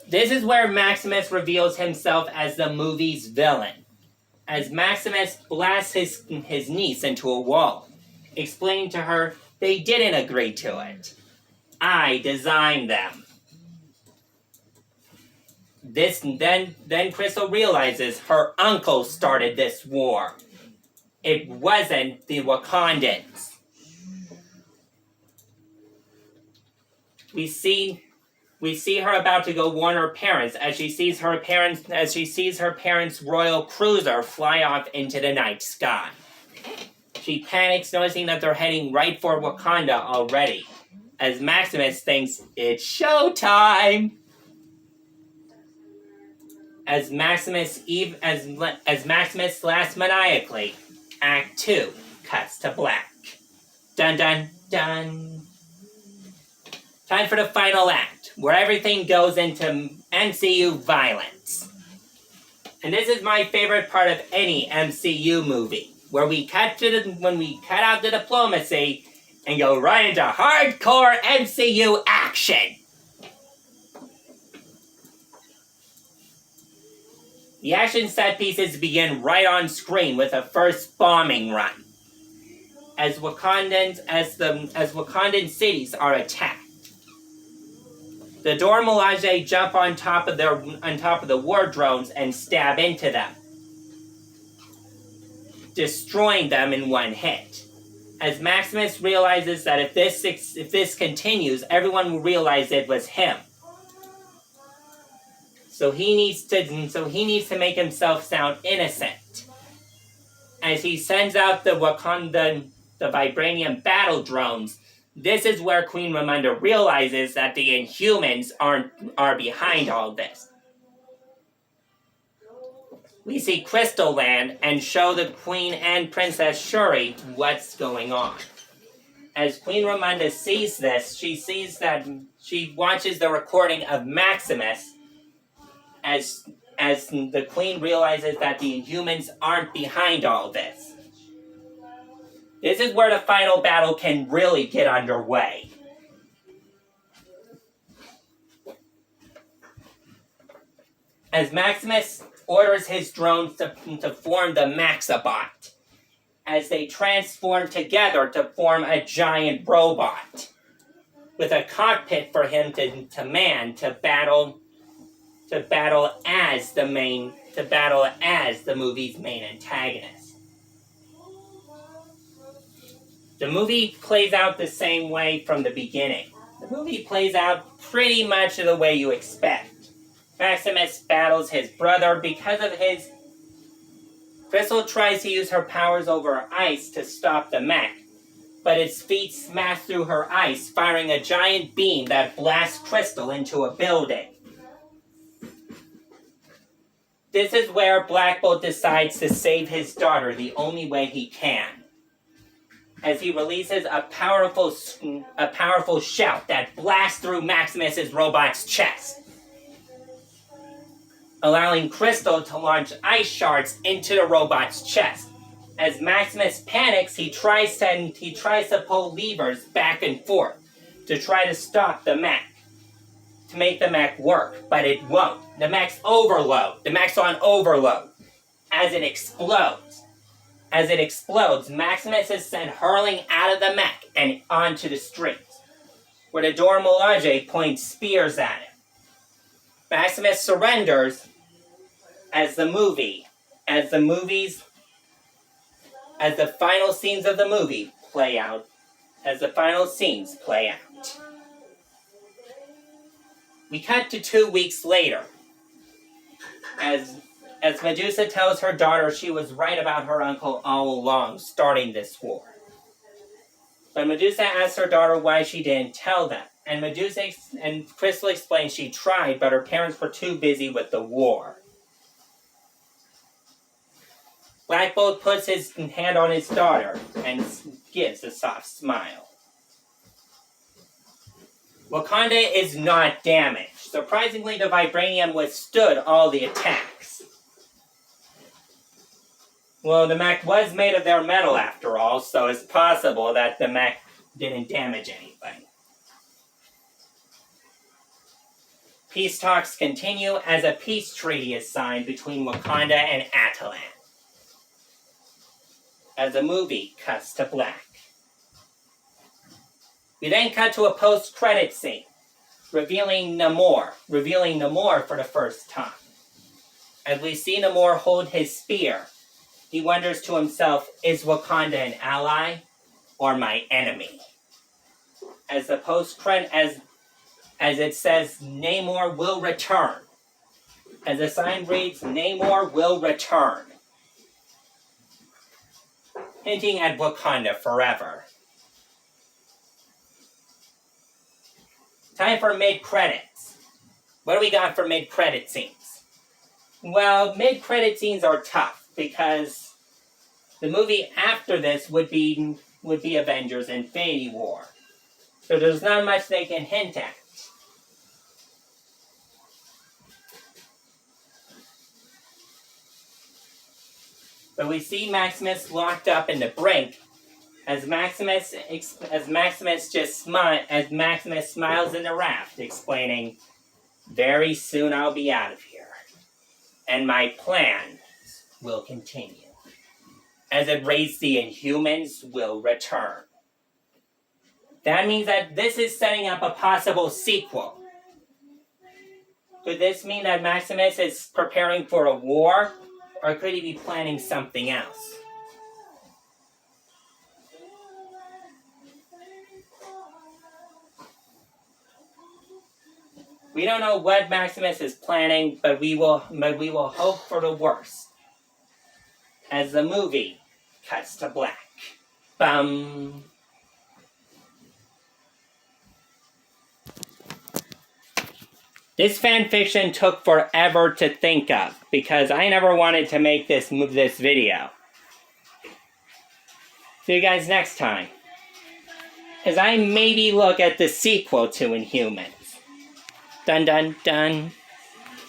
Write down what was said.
This is where Maximus reveals himself as the movie's villain, as Maximus blasts his niece into a wall, explaining to her they didn't agree to it. I designed them. Then Crystal realizes her uncle started this war. It wasn't the Wakandans. We see her about to go warn her parents as she sees her parents' royal cruiser fly off into the night sky. She panics, noticing that they're heading right for Wakanda already, as Maximus thinks it's showtime. As Maximus laughs maniacally, Act 2 cuts to black. Dun dun dun. Time for the final act, where everything goes into MCU violence. And this is my favorite part of any MCU movie, where we cut out the diplomacy and go right into hardcore MCU action. The action set pieces begin right on screen with the first bombing run, as Wakandan cities are attacked. The Dora Milaje jump on top of the war drones and stab into them, destroying them in one hit. As Maximus realizes that if this continues, everyone will realize it was him. So he needs to make himself sound innocent. As he sends out the vibranium battle drones, this is where Queen Ramonda realizes that the Inhumans are behind all this. We see Crystal land and show the Queen and Princess Shuri what's going on. As Queen Ramonda sees this, she watches the recording of Maximus as the Queen realizes that the Inhumans aren't behind all this. This is where the final battle can really get underway. As Maximus orders his drones to form the Maxabot, as they transform together to form a giant robot, with a cockpit for him to man to battle as the movie's main antagonist. The movie plays out the same way from the beginning. The movie plays out pretty much the way you expect. Maximus battles his brother because of his... Crystal tries to use her powers over ice to stop the mech, but its feet smash through her ice, firing a giant beam that blasts Crystal into a building. This is where Black Bolt decides to save his daughter the only way he can, as he releases a powerful shout that blasts through Maximus's robot's chest, allowing Crystal to launch ice shards into the robot's chest. As Maximus panics, he tries to pull levers back and forth to try to stop the mech, to make the mech work, but it won't. The mech's on overload. As it explodes, Maximus is sent hurling out of the mech and onto the streets, where the Dora Milaje points spears at him. Maximus surrenders as the final scenes of the movie play out. We cut to 2 weeks later, as Medusa tells her daughter she was right about her uncle all along, starting this war. But Medusa asks her daughter why she didn't tell them, and Crystal explains she tried, but her parents were too busy with the war. Black Bolt puts his hand on his daughter and gives a soft smile. Wakanda is not damaged. Surprisingly, the vibranium withstood all the attacks. Well, the mech was made of their metal after all, so it's possible that the mech didn't damage anything. Peace talks continue as a peace treaty is signed between Wakanda and Atalan. As the movie cuts to black. We then cut to a post-credit scene, revealing Namor for the first time. As we see Namor hold his spear, he wonders to himself, is Wakanda an ally or my enemy? As the post-credit, as it says, Namor will return. As the sign reads, Namor will return. Hinting at Wakanda forever. Time for mid-credits. What do we got for mid-credit scenes? Well, mid-credit scenes are tough because the movie after this would be Avengers Infinity War. So there's not much they can hint at. But we see Maximus locked up in the brink as Maximus smiles in the raft, explaining, very soon I'll be out of here, and my plans will continue. As it reads, the Inhumans will return. That means that this is setting up a possible sequel. Could this mean that Maximus is preparing for a war? Or could he be planning something else? We don't know what Maximus is planning, but we will hope for the worst. As the movie cuts to black. Bum. This fanfiction took forever to think of because I never wanted to make this video. See you guys next time. As I maybe look at the sequel to Inhumans. Dun dun dun.